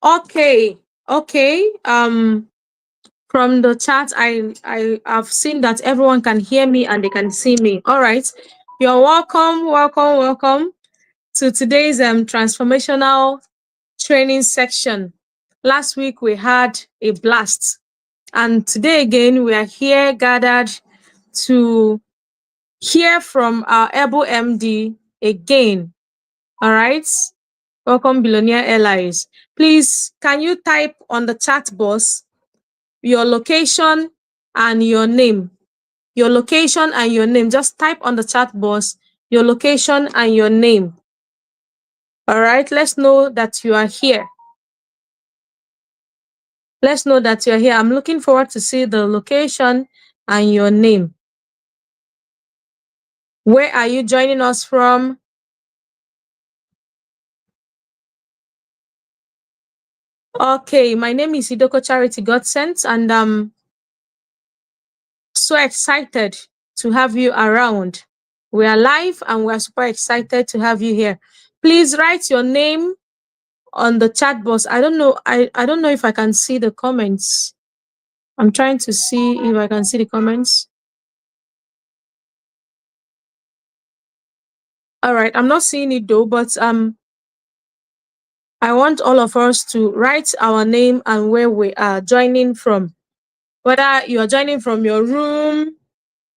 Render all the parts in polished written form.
Okay. Okay. From the chat, I have seen that everyone can hear me and they can see me. All right. You're welcome, welcome, welcome to today's transformational training section. Last week we had a blast, and today again we are here gathered to hear from our able MD again. All right. Welcome, Billionaire Allies. Please, can you type on the chat box your location and your name? Your location and your name. Just type on the chat box your location and your name. All right. Let's know that you are here. Let's know that you're here. I'm looking forward to see the location and your name. Where are you joining us from? Okay, my name is Idoko Charity Godsent, and I'm so excited to have you around. We are live and we're super excited to have you here. Please write your name on the chat box. I don't know. I don't know if I can see the comments. I'm trying to see if I can see the comments. All right, I'm not seeing it though, but I want all of us to write our name and where we are joining from. Whether you are joining from your room,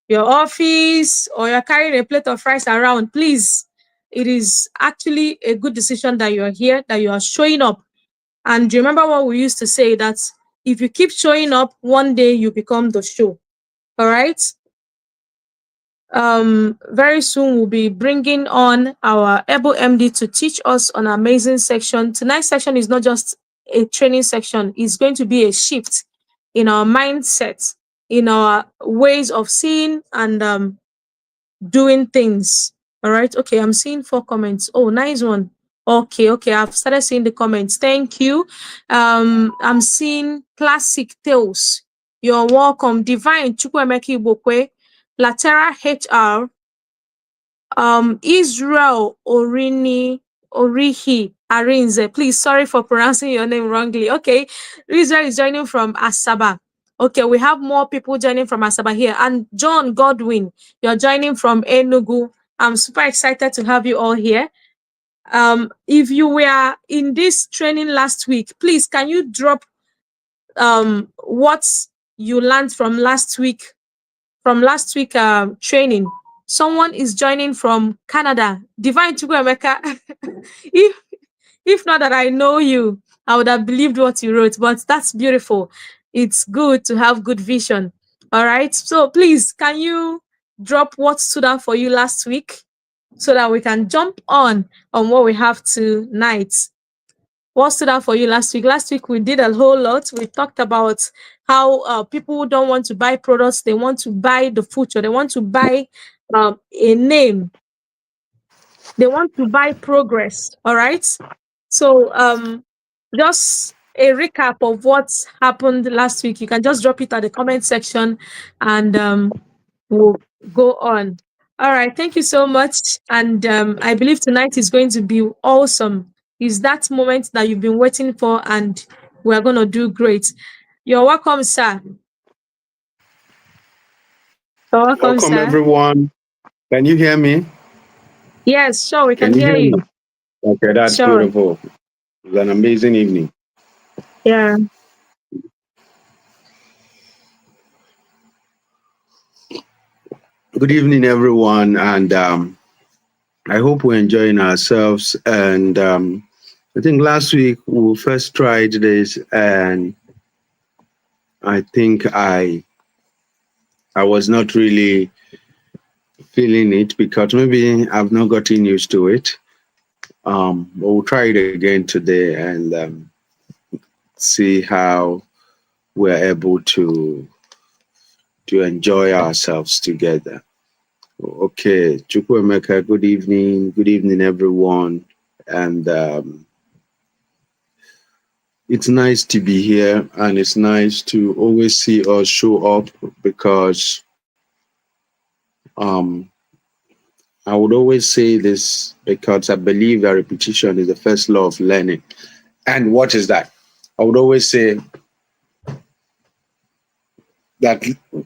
your office, or you're carrying a plate of rice around, please. It is actually a good decision that you are here, that you are showing up. And remember what we used to say, that if you keep showing up, one day you become the show. All right. Very soon we'll be bringing on our able MD to teach us an amazing section. Tonight's section is not just a training section, it's going to be a shift in our mindset, in our ways of seeing and doing things. All right. Okay, I'm seeing 4 comments. Oh, nice one. Okay, I've started seeing the comments. Thank you. I'm seeing Classic Tales. You're welcome. Divine Chukwemeki Ibokwe, Latera HR, Israel Orihi Arinze. Please, sorry for pronouncing your name wrongly. Okay, Israel is joining from Asaba. Okay, we have more people joining from Asaba here. And John Godwin, you're joining from Enugu. I'm super excited to have you all here. If you were in this training last week, please can you drop what you learned from last week training. Someone is joining from Canada. Divine Chukwemeka. if if not that I know you, I would have believed what you wrote, but that's beautiful. It's good to have good vision. All right. So please, can you drop what stood out for you last week so that we can jump on what we have tonight? What stood out for you last week? Last week we did a whole lot. We talked about how people don't want to buy products; they want to buy the future. They want to buy a name. They want to buy progress. All right. So just a recap of what happened last week. You can just drop it at the comment section, and we'll go on. All right. Thank you so much. And I believe tonight is going to be awesome. Is that moment that you've been waiting for, and we're going to do great. You're welcome, sir. You're welcome, Welcome, sir. everyone. Can you hear me? Yes, sure, we can Can you hear hear me? you. Okay, that's Sure. beautiful. It's an amazing evening. Yeah. Good evening, everyone, and I hope we're enjoying ourselves. And I think last week we first tried this, and I think I was not really feeling it because maybe I've not gotten used to it. But we'll try it again today and see how we're able to enjoy ourselves together. Okay, Chukwemeka, good evening. Good evening, everyone. And it's nice to be here, and it's nice to always see us show up because um, I would always say this because I believe that repetition is the first law of learning. And what is that? I would always say that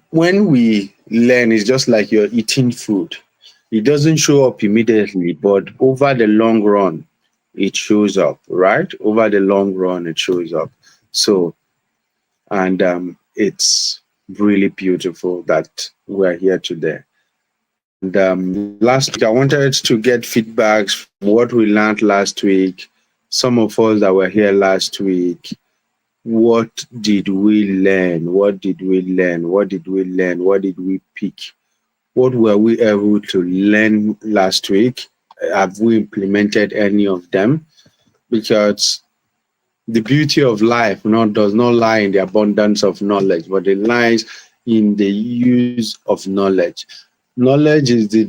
when we learn, it's just like you're eating food. It doesn't show up immediately, but over the long run, it shows up, right? Over the long run, it shows up. So, and it's really beautiful that we're here today. And last week, I wanted to get feedbacks from what we learned last week. Some of us that were here last week, what did we learn? What did we learn? What did we learn? What did we pick? What were we able to learn last week? Have we implemented any of them? Because the beauty of life does not lie in the abundance of knowledge, but it lies in the use of knowledge. Knowledge is the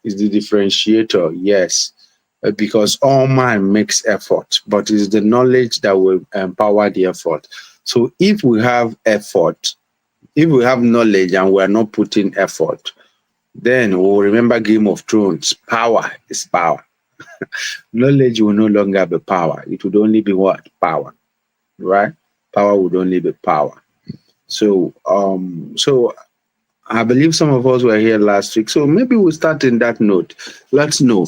differentiator, yes, because all man makes effort, but it's the knowledge that will empower the effort. So if we have effort, if we have knowledge and we're not putting effort, then we'll remember Game of Thrones. Power is power. Knowledge will no longer be power. It would only be what? Power. Right? Power would only be power. So I believe some of us were here last week. So maybe we'll start in that note. Let's know,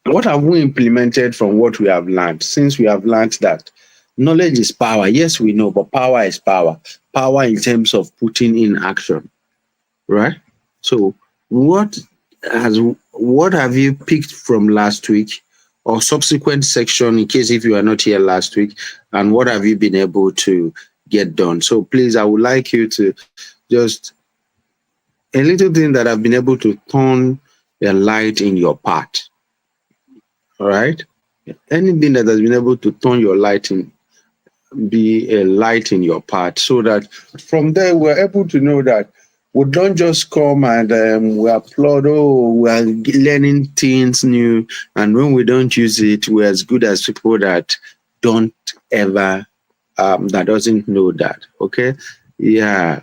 what have we implemented from what we have learned? Since we have learned that knowledge is power. Yes, we know, but power is power. Power in terms of putting in action, right? So what has what have you picked from last week or subsequent section in case if you are not here last week, and what have you been able to get done? So please, I would like you to just a little thing that I've been able to turn a light in your path. All right. Anything that has been able to turn your light in, be a light in your path, so that from there we're able to know that we don't just come and we applaud, oh, we are learning things new, and when we don't use it, we're as good as people that don't ever, that doesn't know that. Okay. Yeah.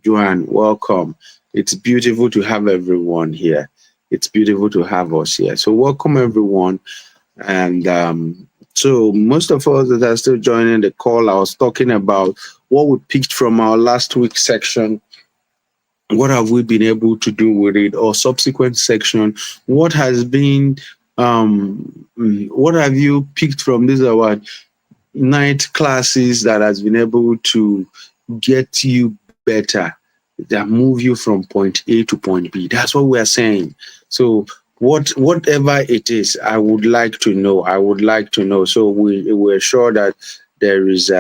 Joanne, welcome. It's beautiful to have everyone here. It's beautiful to have us here. So welcome everyone. And so most of us that are still joining the call, I was talking about what we picked from our last week section. What have we been able to do with it? Or subsequent section, what has been what have you picked from this our night classes that has been able to get you better, that move you from point A to point B? That's what we are saying. So whatever it is, I would like to know. I would like to know. So we're sure that there is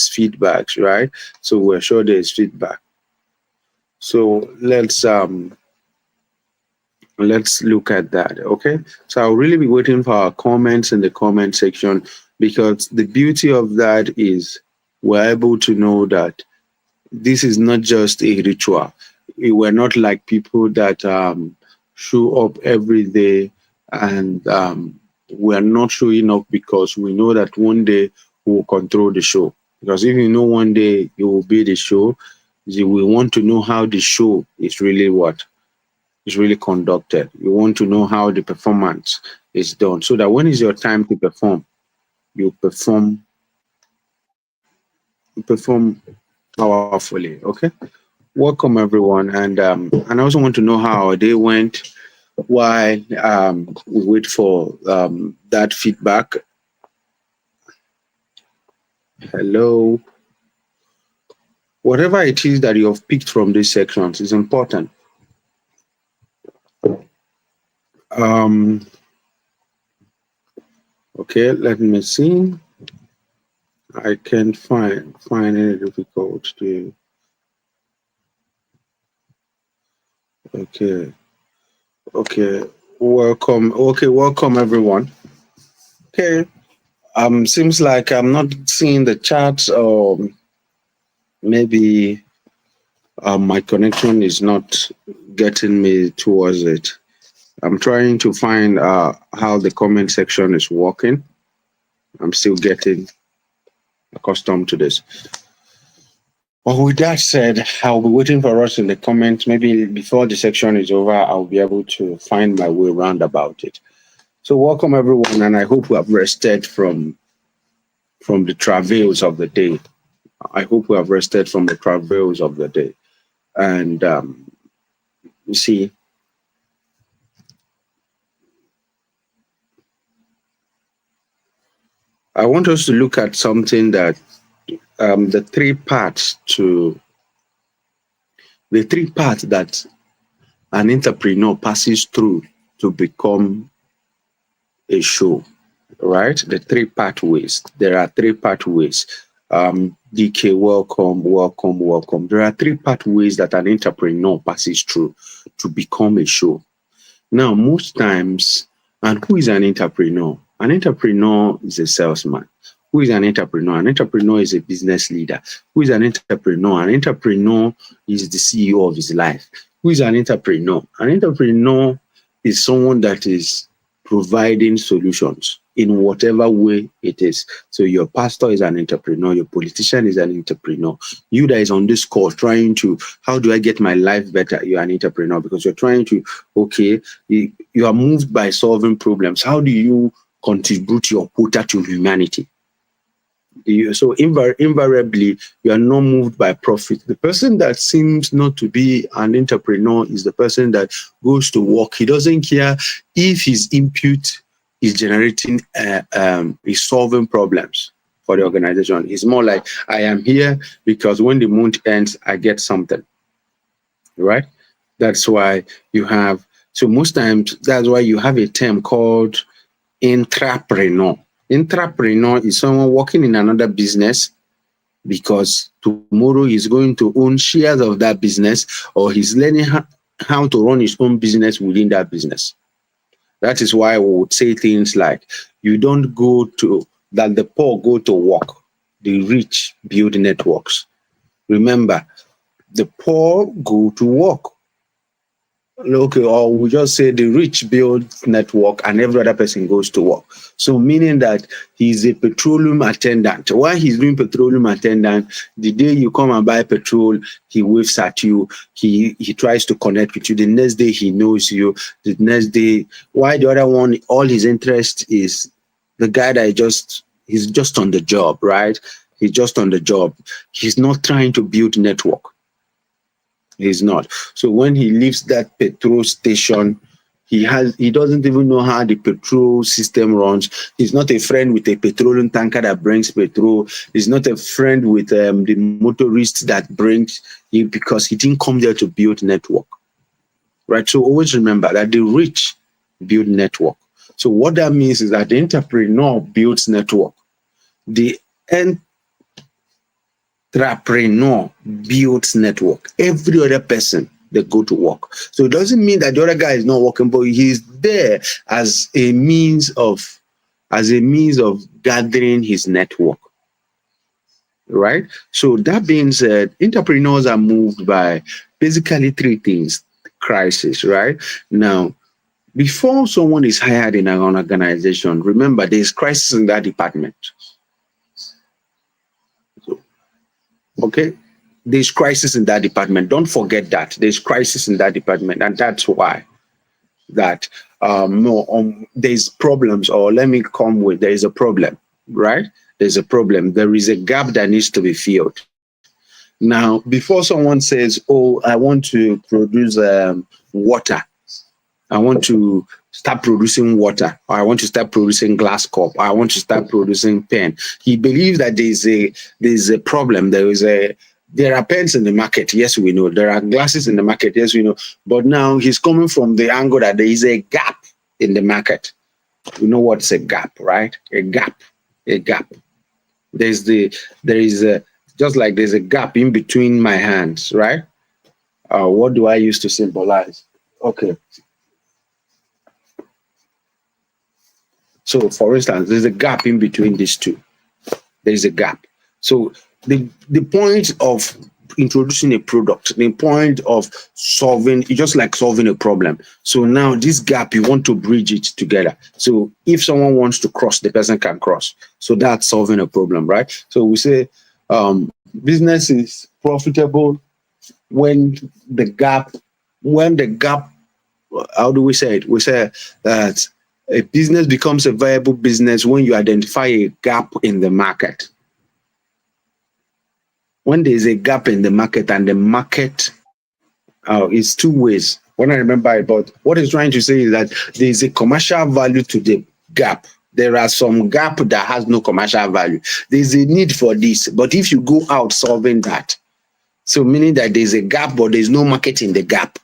feedback, right? So we're sure there is feedback. So let's look at that. Okay. So I'll really be waiting for our comments in the comment section, because the beauty of that is we're able to know that this is not just a ritual. We're not like people that show up every day, and we're not showing up because we know that one day we'll control the show. Because if you know one day it will be the show, you will want to know how the show is really what is really conducted. You want to know how the performance is done, so that when it's your time to perform, you perform powerfully. Okay. Welcome everyone, and I also want to know how our day went while we wait for that feedback. Hello. Whatever it is that you have picked from these sections is important. Um, okay, let me see. I can't find any difficult to. Okay, okay. Welcome. Okay, welcome everyone. Okay. Seems like I'm not seeing the chat, or maybe my connection is not getting me towards it. I'm trying to find how the comment section is working. I'm still getting accustomed to this. Well, with that said, I'll be waiting for us in the comments. Maybe before the section is over, I'll be able to find my way around about it. So welcome everyone, and I hope we have rested from the travails of the day. I hope we have rested from the travails of the day. And you see, I want us to look at something that the three parts that an entrepreneur passes through to become a show, right? The three pathways. There are three pathways. DK, welcome, welcome, welcome. There are three pathways that an entrepreneur passes through to become a show. Now, most times, and who is an entrepreneur? An entrepreneur is a salesman. Who is an entrepreneur? An entrepreneur is a business leader. Who is an entrepreneur? An entrepreneur is the CEO of his life. Who is an entrepreneur? An entrepreneur is someone that is providing solutions in whatever way it is. So your pastor is an entrepreneur, your politician is an entrepreneur. You that is on this call trying to, how do I get my life better? You're an entrepreneur because you're trying to, okay, you are moved by solving problems. How do you contribute your quota to humanity? So invariably, you are not moved by profit. The person that seems not to be an entrepreneur is the person that goes to work. He doesn't care if his input is generating, is solving problems for the organization. It's more like, I am here because when the month ends, I get something, right? That's why you have, so most times, that's why you have a term called intrapreneur. Intrapreneur is someone working in another business because tomorrow he's going to own shares of that business, or he's learning how to run his own business within that business. That is why we would say things like, you don't go to, that the poor go to work, the rich build networks. Remember, the poor go to work. Okay, or we just say the rich build network and every other person goes to work. So meaning that he's a petroleum attendant. While he's doing petroleum attendant, the day you come and buy petrol, he waves at you. He tries to connect with you. The next day he knows you. The next day, why the other one, all his interest is the guy that he's just on the job, right? He's just on the job. He's not trying to build network. He's not. So when he leaves that petrol station, he doesn't even know how the petrol system runs. He's not a friend with a petroleum tanker that brings petrol. He's not a friend with the motorist that brings it, because he didn't come there to build network. Right? So always remember that the rich build network. So what that means is that the entrepreneur builds network. The entrepreneur builds network. Every other person, they go to work. So it doesn't mean that the other guy is not working, but he's there as a means of gathering his network. Right? So that being said, entrepreneurs are moved by basically three things. Crisis, right? Now, before someone is hired in an organization, remember there's crisis in that department. Okay, there's crisis in that department. Don't forget that there's crisis in that department, and that's why that there's problems. Or let me come with, there is a problem, right? There's a problem. There is a gap that needs to be filled. Now, before someone says, "Oh, I want to produce water," I want to start producing water, or I want to start producing glass cup, or I want to start producing pen. He believes that there's a problem. There are pens in the market. Yes, we know. There are glasses in the market. Yes, we know. But now he's coming from the angle that there is a gap in the market. You know what's a gap, right? A gap. There is just like there's a gap in between my hands, right? What do I use to symbolize? Okay. So, for instance, there's a gap in between these two. There's a gap. So, the point of introducing a product, the point of solving, it's just like solving a problem. So now this gap, you want to bridge it together. So if someone wants to cross, the person can cross. So that's solving a problem, right? So we say business is profitable when the gap, how do we say it? We say that A business becomes a viable business when you identify a gap in the market. When there is a gap in the market and the market is two ways. When I remember it, but what it's trying to say is that there is a commercial value to the gap. There are some gap that has no commercial value. There is a need for this, but if you go out solving that, so meaning that there's a gap, but there's no market in the gap,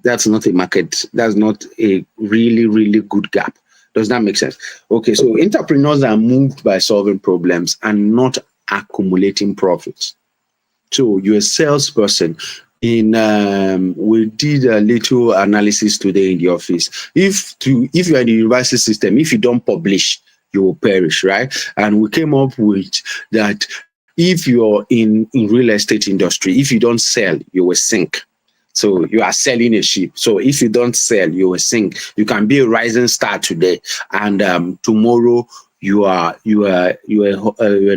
that's not a market. That's not a really, really good gap. Does that make sense? Okay, so entrepreneurs are moved by solving problems and not accumulating profits. So you're a salesperson. We did a little analysis today in the office. If you're in the university system, if you don't publish, you will perish, right? And we came up with that if you're in real estate industry, if you don't sell, you will sink. So you are selling a ship. So if you don't sell, you will sink. You can be a rising star today, and tomorrow you are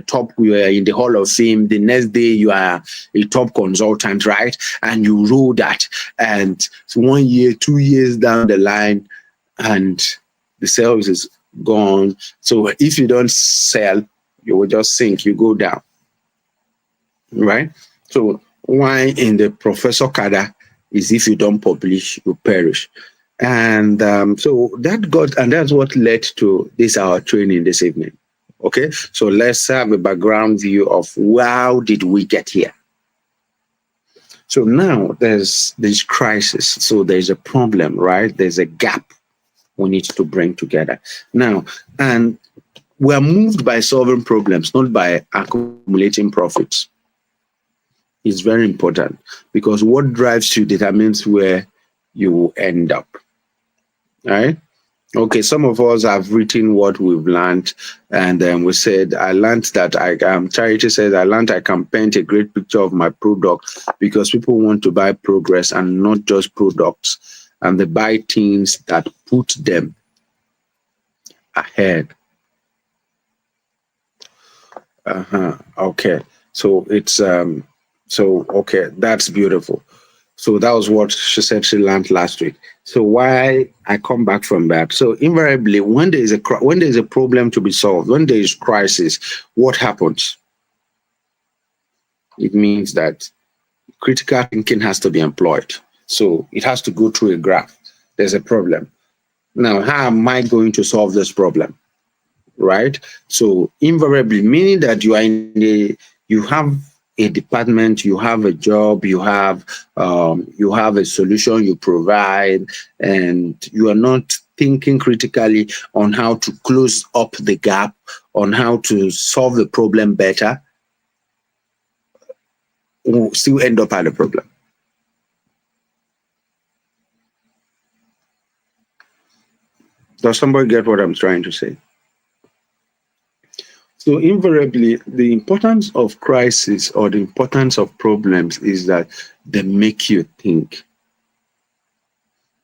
top. You are in the Hall of Fame. The next day you are a top consultant, right? And you roll that, and 1 year, 2 years down the line, and the sales is gone. So if you don't sell, you will just sink. You go down, right? So why in the Professor Kada is if you don't publish, you perish. And so that's what led to this our training this evening. Okay, so let's have a background view of how did we get here. So now there's this crisis. So there's a problem, right? There's a gap we need to bring together. Now, and we're moved by solving problems, not by accumulating profits. It's very important because what drives you determines where you will end up. All right. Okay, some of us have written what we've learned, and then we said, I learned that Charity says, I learned I can paint a great picture of my product because people want to buy progress and not just products, and they buy things that put them ahead. Okay, so it's okay, that's beautiful. So that was what she said she learned last week. So why I come back from that? So invariably, when there is a problem to be solved, when there is crisis, what happens? It means that critical thinking has to be employed. So it has to go through a graph. There's a problem. Now, how am I going to solve this problem? Right? So invariably, meaning that you have a department, you have a job, you have a solution you provide, and you are not thinking critically on how to close up the gap, on how to solve the problem better, we'll still end up at the problem. Does somebody get what I'm trying to say? So invariably, the importance of crisis or the importance of problems is that they make you think.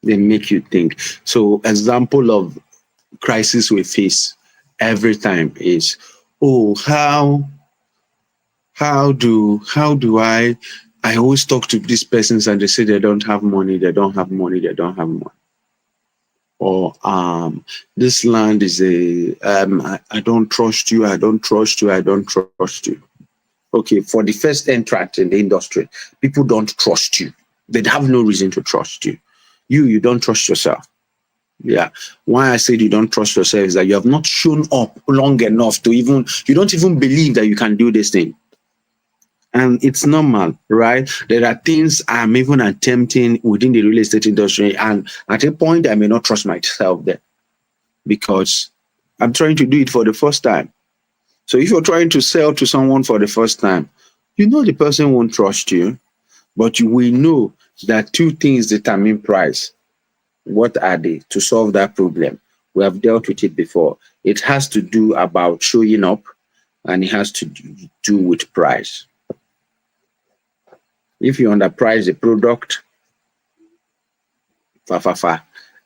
They make you think. So example of crisis we face every time is, oh, how do I always talk to these persons and they say they don't have money, they don't have money, they don't have money. Or this land is I don't trust you, I don't trust you, I don't trust you. Okay, for the first entrant in the industry, people don't trust you. They have no reason to trust you. You don't trust yourself. Yeah. Why I said you don't trust yourself is that you have not shown up long enough you don't even believe that you can do this thing. And it's normal, right? There are things I'm even attempting within the real estate industry, and at a point I may not trust myself there because I'm trying to do it for the first time. So if you're trying to sell to someone for the first time, the person won't trust you, but we know that two things determine price. What are they to solve that problem? We have dealt with it before. It has to do about showing up, and it has to do with price. If you underprice the product,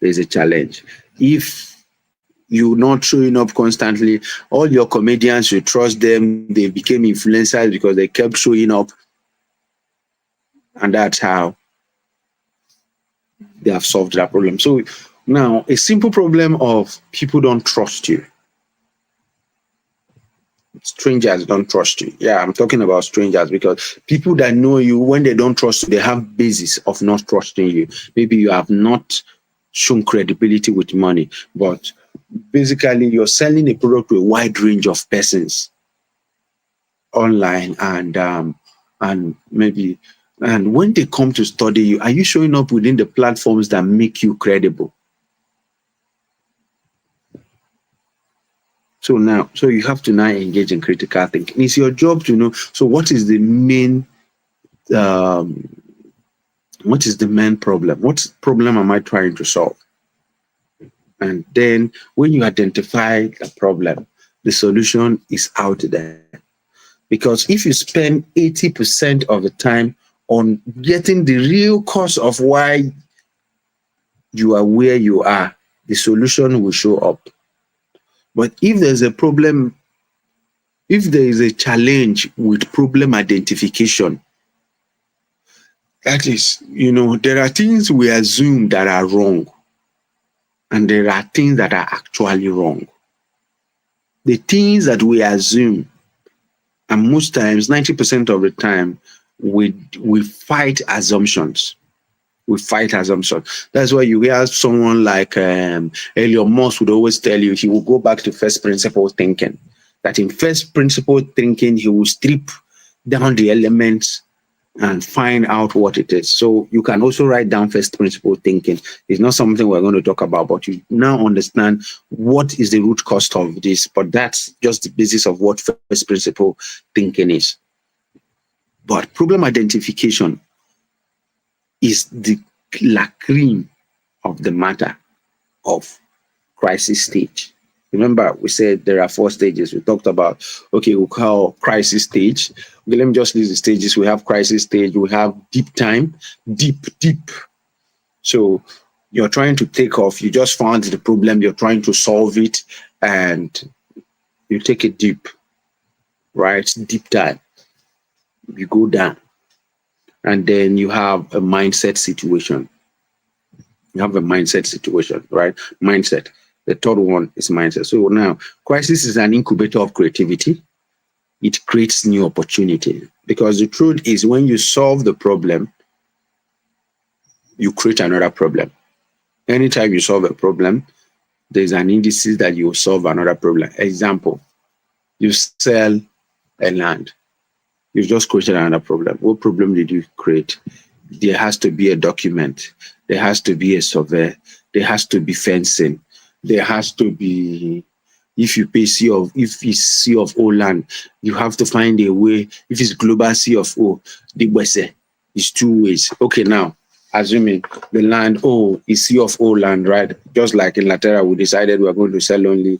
there's a challenge. If you're not showing up constantly, all your comedians, you trust them, they became influencers because they kept showing up. And that's how they have solved that problem. So Now, a simple problem of people don't trust you. Strangers don't trust you. Yeah, I'm talking about strangers because people that know you, when they don't trust you, they have basis of not trusting you. Maybe you have not shown credibility with money, but basically you're selling a product to a wide range of persons online, and maybe, and when they come to study you, are you showing up within the platforms that make you credible? So you have to now engage in critical thinking. It's your job to know. So what is the main um, problem? What problem am I trying to solve? And then when you identify the problem, the solution is out there. Because if you spend 80% of the time on getting the real cause of why you are where you are, the solution will show up. But if there's a problem, if there is a challenge with problem identification, that is, there are things we assume that are wrong, and there are things that are actually wrong. The things that we assume, and most times, 90% of the time, we fight assumptions. We fight assumptions. That's why you hear someone like Elon Musk would always tell you he will go back to first principle thinking. That in first principle thinking, he will strip down the elements and find out what it is. So you can also write down first principle thinking. It's not something we're going to talk about, but you now understand what is the root cause of this. But that's just the basis of what first principle thinking is. But problem identification is the cream of the matter of crisis stage. Remember, we said there are 4 stages. We talked about, okay, we'll call crisis stage. Okay, let me just list the stages. We have crisis stage, we have deep time, deep. So you're trying to take off, you just found the problem, you're trying to solve it, and you take it deep, right? Deep time. You go down. And then you have a mindset situation. You have a mindset situation, right? Mindset. The third one is mindset. So now, crisis is an incubator of creativity. It creates new opportunity, because the truth is, when you solve the problem, you create another problem. Anytime you solve a problem, there's an indices that you will solve another problem. Example, you sell a land. You just created another problem. What problem did you create? There has to be a document. There has to be a survey. There has to be fencing. There has to be, if it's C of O land, you have to find a way. If it's global C of O, the Wese is 2 ways. Okay, now, assuming the land is C of O land, right? Just like in Latera, we decided we're going to sell only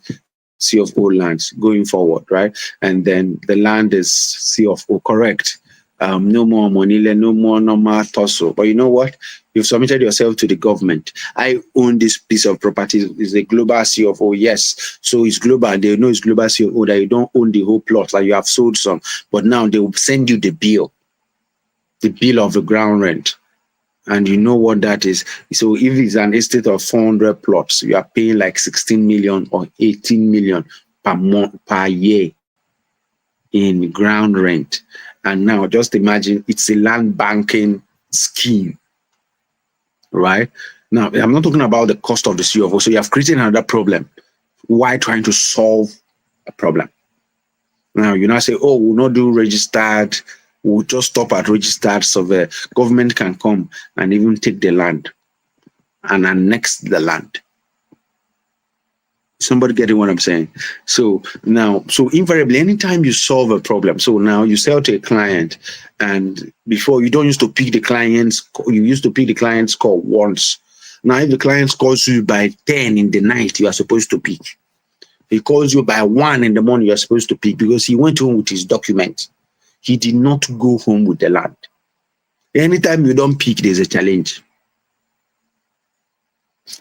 C of O lands going forward, right? And then the land is C of O, correct. No more money, no more normal torso. But you know what? You've submitted yourself to the government. I own this piece of property. It's a global C of O. Yes. So it's global. They know it's global C of O, that you don't own the whole plot, like you have sold some. But now they will send you the bill of the ground rent. And you know what that is. So if it's an estate of 400 plots, you are paying like 16 million or 18 million per month, per year in ground rent. And now just imagine it's a land banking scheme, right? Now, I'm not talking about the cost of the CFO. So you have created another problem. Why trying to solve a problem? Now, you now say, we'll not do registered. We'll just stop at registered survey. Government can come and even take the land and annex the land. Somebody getting what I'm saying? So invariably, anytime you solve a problem, so now you sell to a client, and before you don't used to pick the client's, you used to pick the client's call once. Now, if the client calls you by 10 in the night, you are supposed to pick. He calls you by 1 in the morning, you are supposed to pick, because he went home with his document. He did not go home with the land. Anytime you don't pick, there's a challenge.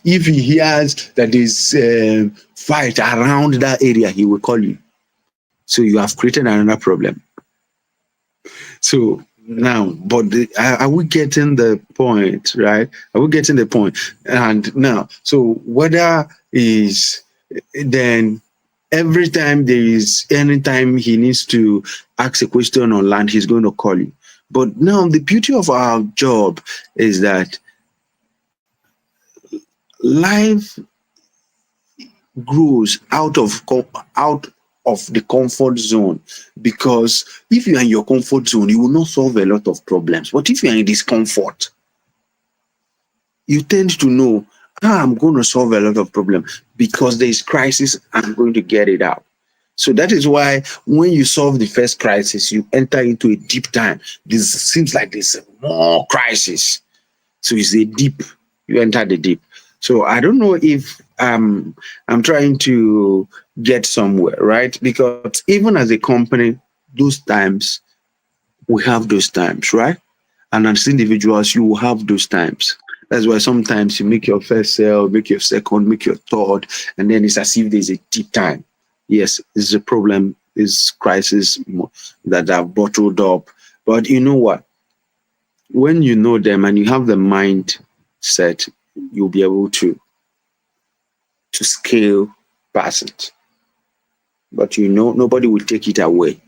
If he hears that there's a fight around that area, he will call you. So you have created another problem. So Now, but are we getting the point, right? Are we getting the point? And now, so whether is then every time there is anytime he needs to ask a question on land, he's going to call you. But now the beauty of our job is that life grows out of the comfort zone, because if you are in your comfort zone, you will not solve a lot of problems. But if you are in discomfort, you tend to know, I'm going to solve a lot of problems because there is crisis. I'm going to get it out. So that is why when you solve the first crisis, you enter into a deep time. This seems like there's more crisis. So it's a deep. You enter the deep. So I don't know if I'm trying to get somewhere, right? Because even as a company, those times we have those times, right? And as individuals, you will have those times. That's why sometimes you make your first sale, make your second, make your third, and then it's as if there's a deep time. Yes, it's a problem, it's crisis that are bottled up. But you know what? When you know them and you have the mindset, you'll be able to scale past it. But you know, nobody will take it away,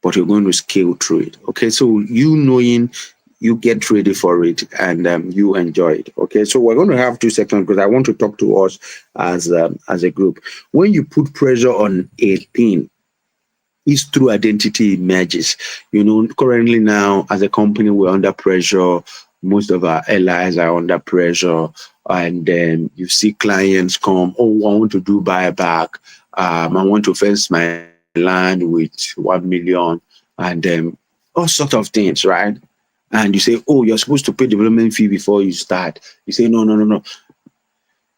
but you're going to scale through it. Okay, so you knowing, you get ready for it, and you enjoy it. Okay, so we're going to have 2 seconds because I want to talk to us as a group. When you put pressure on a thing, it's through identity emerges. You know, currently now as a company, we're under pressure. Most of our allies are under pressure, and then you see clients come, oh, I want to do buyback. I want to fence my land with 1 million, and all sorts of things, right? And you say, oh, you're supposed to pay development fee before you start. You say, no, no, no, no.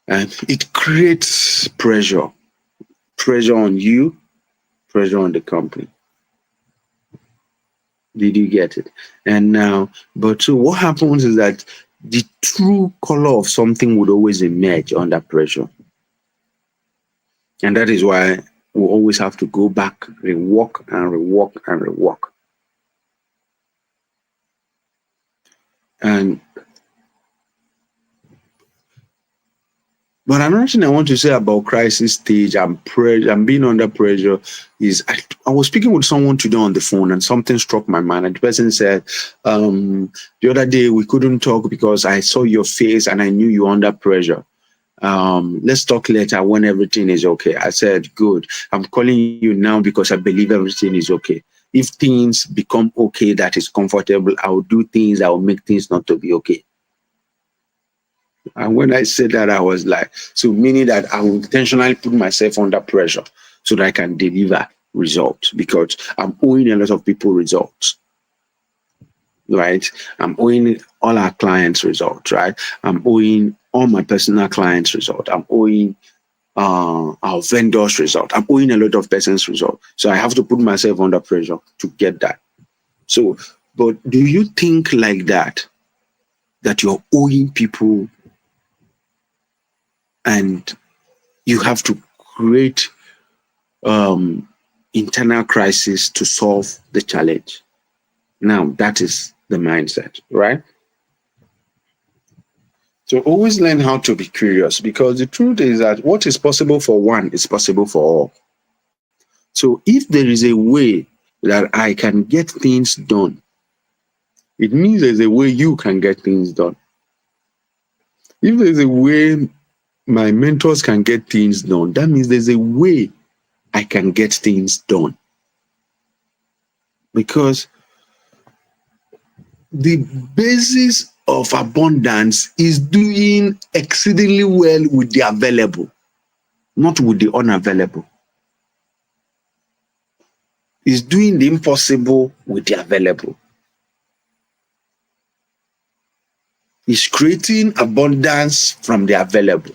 And it creates pressure on you, pressure on the company. Did you get it? And now, but so what happens is that the true color of something would always emerge under pressure. And that is why we always have to go back, rework and rework and rework. And but another thing I want to say about crisis stage and pressure and being under pressure is I was speaking with someone today on the phone and something struck my mind. And the person said, the other day we couldn't talk because I saw your face and I knew you were under pressure. Let's talk later when everything is okay. I said, good. I'm calling you now because I believe everything is okay. If things become okay, that is comfortable, I will do things that will make things not to be okay. And when I said that, I was like, so meaning that I will intentionally put myself under pressure so that I can deliver results, because I'm owing a lot of people results, right? I'm owing all our clients results, right? I'm owing all my personal clients results. I'm owing our vendors result. I'm owing a lot of persons result. So I have to put myself under pressure to get that. So, but do you think like that you're owing people and you have to create internal crisis to solve the challenge? Now, that is the mindset, right? So always learn how to be curious, because the truth is that what is possible for one is possible for all. So if there is a way that I can get things done, it means there's a way you can get things done. If there's a way my mentors can get things done, that means there's a way I can get things done. Because the basis of abundance is doing exceedingly well with the available, not with the unavailable. Is doing the impossible with the available. Is creating abundance from the available.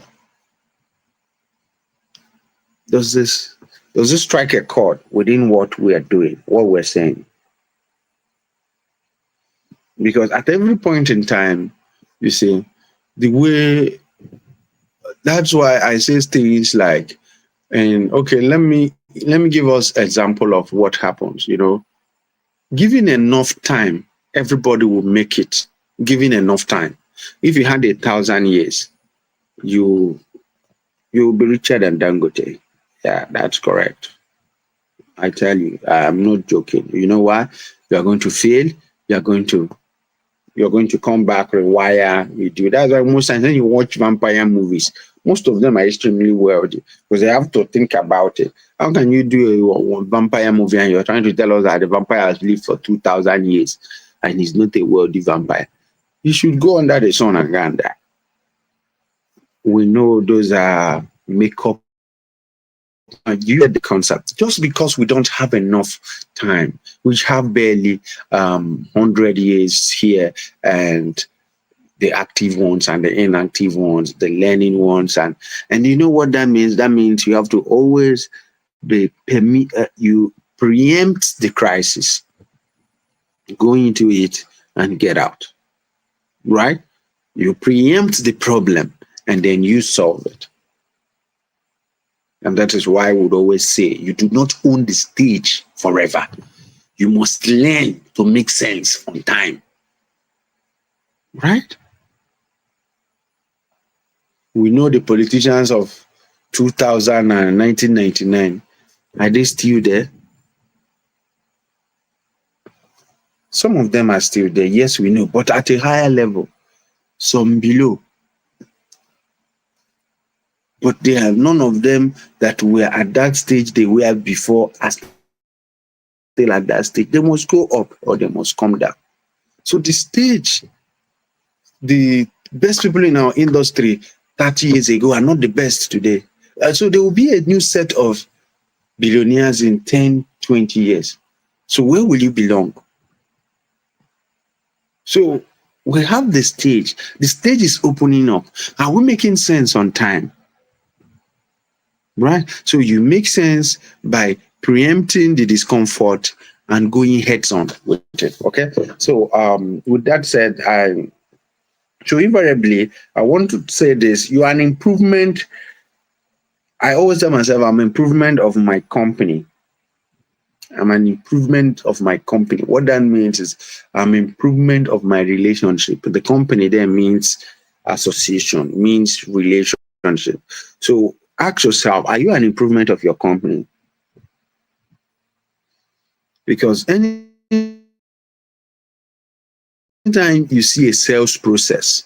Does this strike a chord within what we are doing, what we're saying? Because at every point in time, you see, the way, that's why I say things like, and okay, let me give us example of what happens, you know. Given enough time, Everybody will make it, given enough time. If you had 1,000 years, you you'll be richer than Dangote. Yeah, that's correct. I tell you, I'm not joking. You know why? You are going to fail. You are going to you're going to come back, rewire, you do. That's why most times when you watch vampire movies, most of them are extremely wealthy because they have to think about it. How can you do a vampire movie and you're trying to tell us that the vampire has lived for 2,000 years and he's not a wealthy vampire? You should go under the sun and go and die. We know those are makeup. You get the concept. Just because we don't have enough time, we have barely 100 years here, and the active ones and the inactive ones, the learning ones, and you know what that means? That means you have to always you preempt the crisis, go into it and get out, right? You preempt the problem and then you solve it. And that is why I would always say you do not own the stage forever. You must learn to make sense on time, right? We know the politicians of 2000 and 1999. Are they still there? Some of them are still there. Yes, we know, but at a higher level, some below. But there are none of them that were at that stage they were before are still at that stage. They must go up or they must come down. So the stage, the best people in our industry 30 years ago are not the best today. So there will be a new set of billionaires in 10, 20 years. So where will you belong? So we have the stage. The stage is opening up. Are we making sense on time? Right? So you make sense by preempting the discomfort and going heads on with it. Okay. So with that said, so invariably, I want to say this: you are an improvement. I always tell myself I'm an improvement of my company. I'm an improvement of my company. What that means is I'm improvement of my relationship. The company there means association, means relationship. So ask yourself, are you an improvement of your company? Because anytime you see a sales process,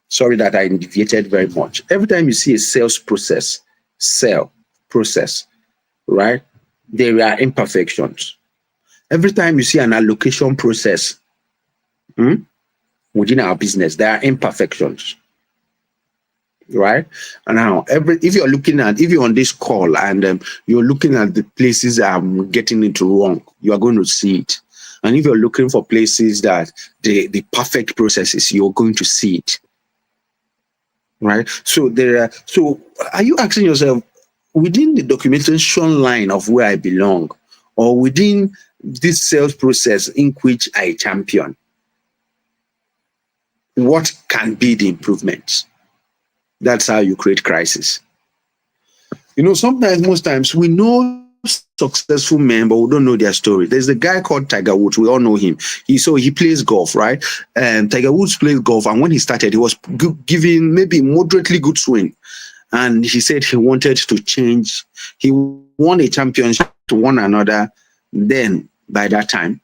sorry that I deviated very much. Every time you see a sales process, sell process, right? There are imperfections. Every time you see an allocation process within our business, there are imperfections, right? And now, if you're on this call and you're looking at the places I'm getting it wrong, you are going to see it. And if you're looking for places that the perfect processes, you're going to see it, right? So are you asking yourself, within the documentation line of where I belong, or within this sales process in which I champion, what can be the improvements? That's how you create crisis. Most times we know successful men, but we don't know their story. There's a guy called Tiger Woods. We all know him. He plays golf, right? And Tiger Woods plays golf. And when he started, he was giving maybe moderately good swing. And he said he wanted to change. He won a championship to one another. Then by that time,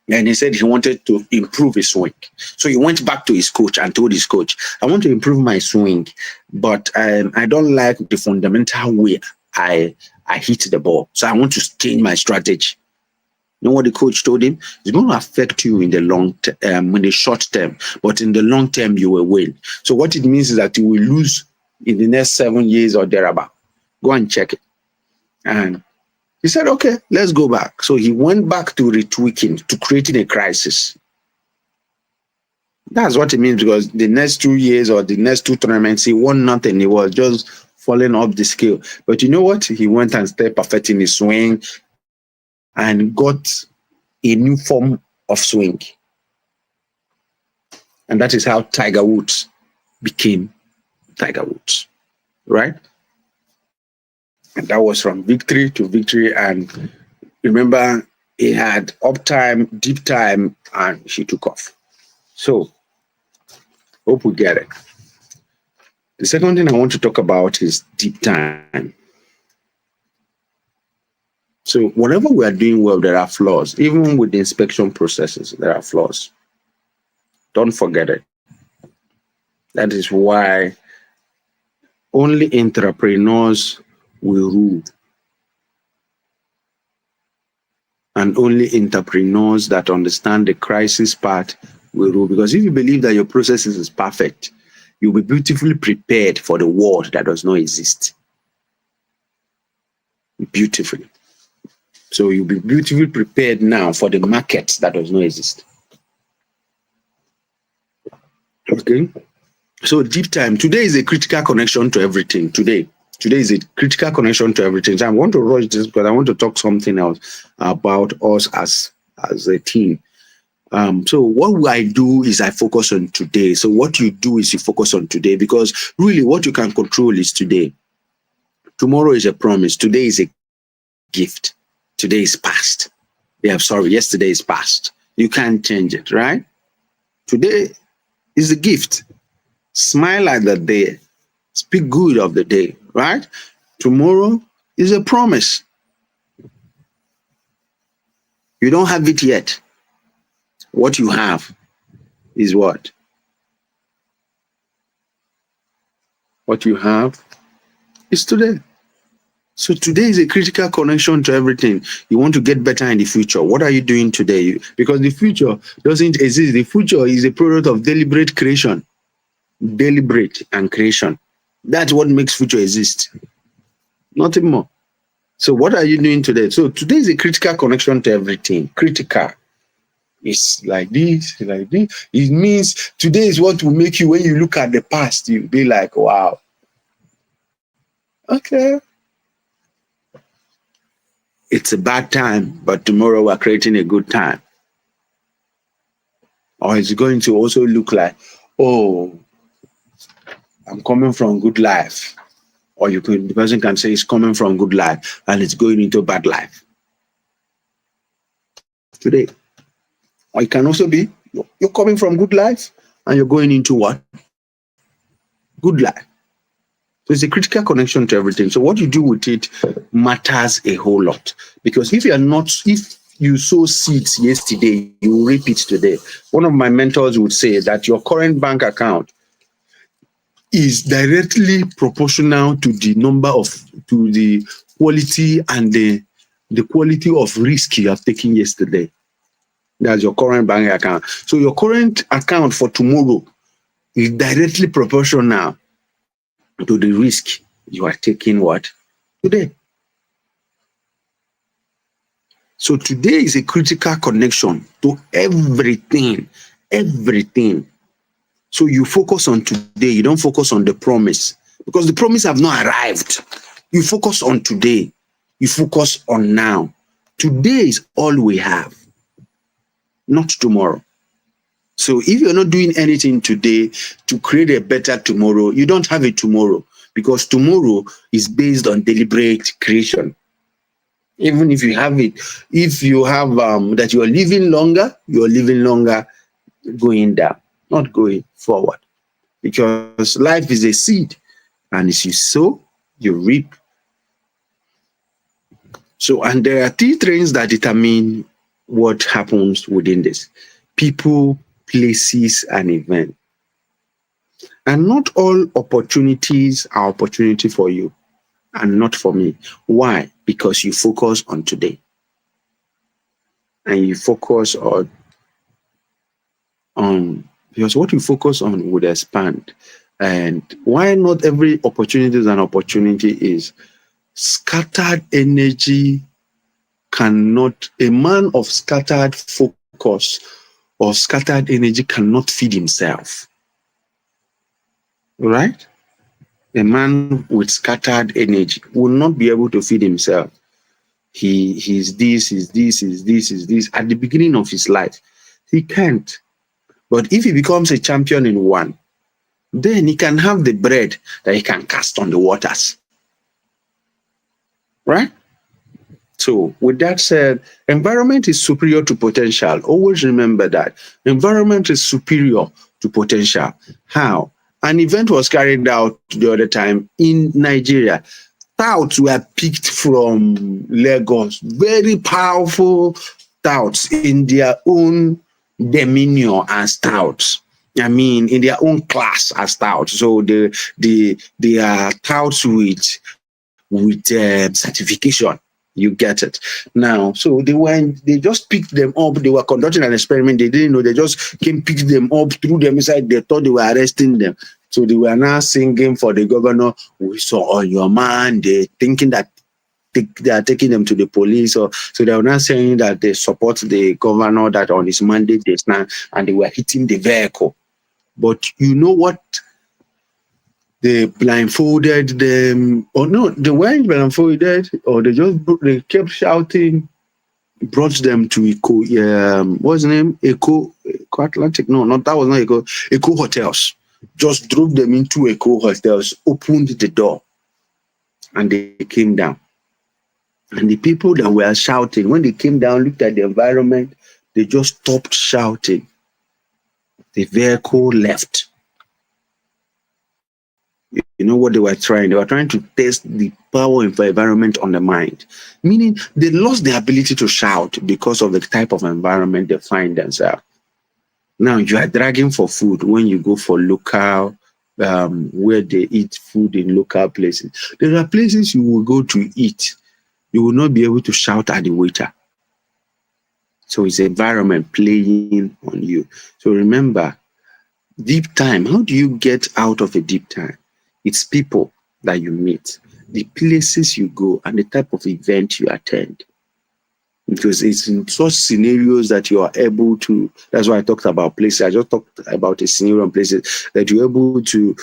and he said he wanted to improve his swing. So he went back to his coach and told his coach, I want to improve my swing, but I don't like the fundamental way I hit the ball. So I want to change my strategy. You know what the coach told him? It's going to affect you in the in the short term, but in the long term, you will win. So what it means is that you will lose in the next 7 years or thereabout. Go and check it. And he said, okay, let's go back. So he went back to retweaking, to creating a crisis. That's what it means, because the next 2 years or the next 2 tournaments, he won nothing. He was just falling off the scale. But you know what? He went and started perfecting his swing and got a new form of swing. And that is how Tiger Woods became Tiger Woods, right? And that was from victory to victory. And remember, It had uptime, deep time, and she took off. So, hope we get it. The second thing I want to talk about is deep time. So, whatever we are doing well, there are flaws. Even with the inspection processes, there are flaws. Don't forget it. That is why only entrepreneurs will rule, and only entrepreneurs that understand the crisis part will rule. Because if you believe that your processes is perfect, you'll be beautifully prepared for the world that does not exist. Beautifully. So you'll be beautifully prepared now for the market that does not exist. Okay. So deep time. Today is a critical connection to everything. Today is a critical connection to everything. So I want to rush this because I want to talk something else about us as a team. So what I do is I focus on today. So what you do is you focus on today, because really what you can control is today. Tomorrow is a promise. Today is a gift. Today is past. Yeah, sorry, yesterday is past. You can't change it, right? Today is a gift. Smile at the day. Speak good of the day, right? Tomorrow is a promise. You don't have it yet. What you have is what? What you have is today. So today is a critical connection to everything. You want to get better in the future. What are you doing today? Because the future doesn't exist. The future is a product of deliberate creation. Deliberate and creation. That's what makes future exist. Nothing more. So what are you doing today? So today is a critical connection to everything. Critical. It's like this, like this. It means today is what will make you, when you look at the past, you'll be like, wow. Okay. It's a bad time, but tomorrow we're creating a good time. Or it's going to also look like, oh, I'm coming from good life. Or the person can say it's coming from good life and it's going into bad life. Today. Or it can also be, you're coming from good life and you're going into what? Good life. So it's a critical connection to everything. So what you do with it matters a whole lot. Because if you sow seeds yesterday, you reap it today. One of my mentors would say that your current bank account is directly proportional to the quality and the quality of risk you have taken yesterday. That's your current bank account. So your current account for tomorrow is directly proportional to the risk you are taking what? Today. So today is a critical connection to everything. Everything. So you focus on today. You don't focus on the promise, because the promise have not arrived. You focus on today. You focus on now. Today is all we have, not tomorrow. So if you're not doing anything today to create a better tomorrow, you don't have a tomorrow, because tomorrow is based on deliberate creation. Even if you have it, if you have that you are living longer going down, not going forward. Because life is a seed, and as you sow, you reap. So, and there are three things that determine what happens within this: people, places, and event. And not all opportunities are opportunity for you and not for me. Why? Because you focus on today. And you focus on because what you focus on would expand. And why not every opportunity is an opportunity is scattered energy cannot, a man of scattered focus or scattered energy cannot feed himself. Right? A man with scattered energy will not be able to feed himself. He's this, he's this, he's this, he's this. At the beginning of his life, he can't. But if he becomes a champion in one, then he can have the bread that he can cast on the waters. Right? So, with that said, environment is superior to potential. Always remember that. Environment is superior to potential. How? An event was carried out the other time in Nigeria. Touts were picked from Lagos, very powerful touts in their own demeanor as touts. I mean, in their own class as touts. So they are touts with certification. You get it now. So they just picked them up. They were conducting an experiment. They didn't know. They just came, picked them up, threw them inside. They thought they were arresting them. So they were now singing for the governor. We saw on your man. They thinking that they are taking them to the police. Or so they were not saying that they support the governor, that on his mandate they stand, and they were hitting the vehicle. But you know what? They blindfolded them, or no, they weren't blindfolded, or they kept shouting, brought them to Eco, what's the name? Eco Atlantic? No, not that was not Eco Hotels. Just drove them into Eco Hotels, opened the door, and they came down. And the people that were shouting, when they came down, looked at the environment, they just stopped shouting. The vehicle left. You know what they were trying? They were trying to test the power of the environment on the mind. Meaning they lost the ability to shout because of the type of environment they find themselves. Now you are dragging for food when you go for local, where they eat food in local places. There are places you will go to eat. You will not be able to shout at the waiter. So it's environment playing on you. So remember, deep time. How do you get out of a deep time? It's people that you meet, the places you go, and the type of event you attend. Because it's in such scenarios that you are able to, that's why I talked about places. I just talked about a scenario and places that you're able to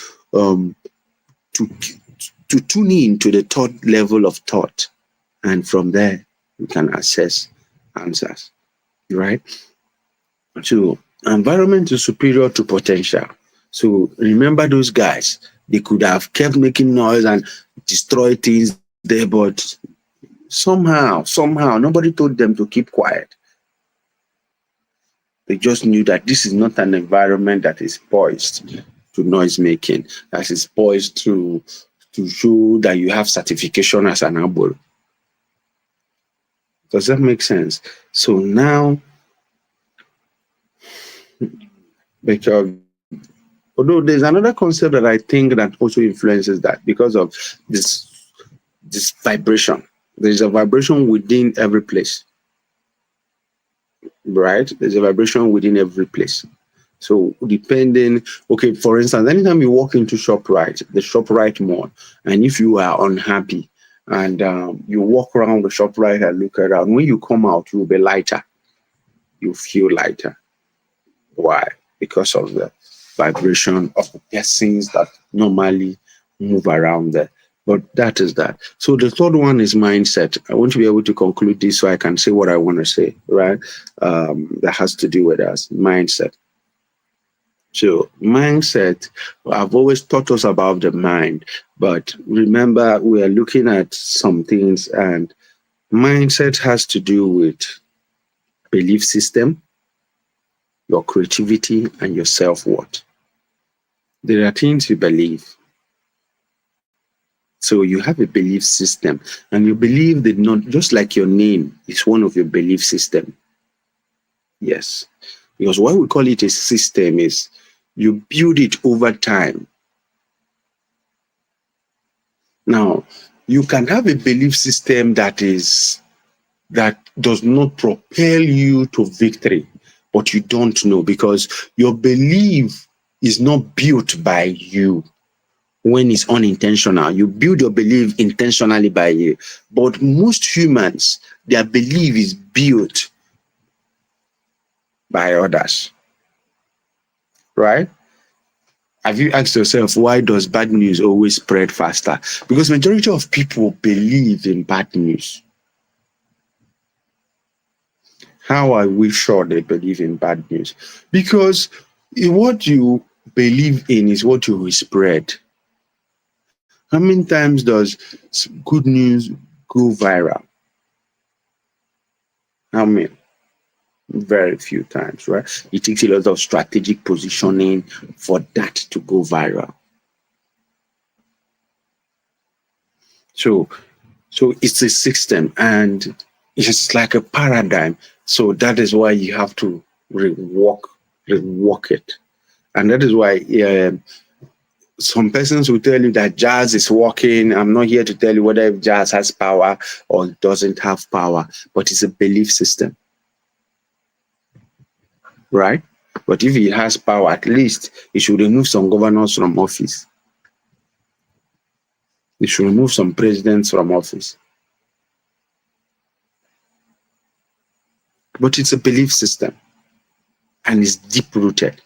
tune in to the third level of thought. And from there, you can assess answers, right? So environment is superior to potential. So remember those guys. They could have kept making noise and destroy things there, but somehow, nobody told them to keep quiet. They just knew that this is not an environment that is poised to noise making, that is poised to show that you have certification as an arbor. Does that make sense? So now, because although there's another concept that I think that also influences that because of this vibration. There's a vibration within every place, right? There's a vibration within every place. So depending, okay, for instance, anytime you walk into ShopRite, the ShopRite mall, and if you are unhappy and you walk around the ShopRite and look around, when you come out, you'll be lighter. You feel lighter. Why? Because of the vibration of the persons that normally move around there. But that is that. So the third one is mindset. I want to be able to conclude this so I can say what I want to say, right? That has to do with us, mindset. So mindset, I've always taught us about the mind, but remember we are looking at some things, and mindset has to do with belief system, your creativity, and your self-worth. There are things you believe. So you have a belief system, and you believe that not just like your name is one of your belief system. Yes, because why we call it a system is you build it over time. Now, you can have a belief system that does not propel you to victory, but you don't know because your belief is not built by you. When it's unintentional, you build your belief intentionally by you. But most humans, their belief is built by others, right? Have you asked yourself, why does bad news always spread faster? Because majority of people believe in bad news. How are we sure they believe in bad news? Because what you believe in is what you will spread. How many times does good news go viral? How many? Very few times, right? It takes a lot of strategic positioning for that to go viral. So, it's a system and it's like a paradigm. So that is why you have to rework it, and that is why some persons will tell you that jazz is working. I'm not here to tell you whether jazz has power or doesn't have power, but it's a belief system, right? But if it has power, at least it should remove some governors from office. It should remove some presidents from office. But it's a belief system and it's deep rooted.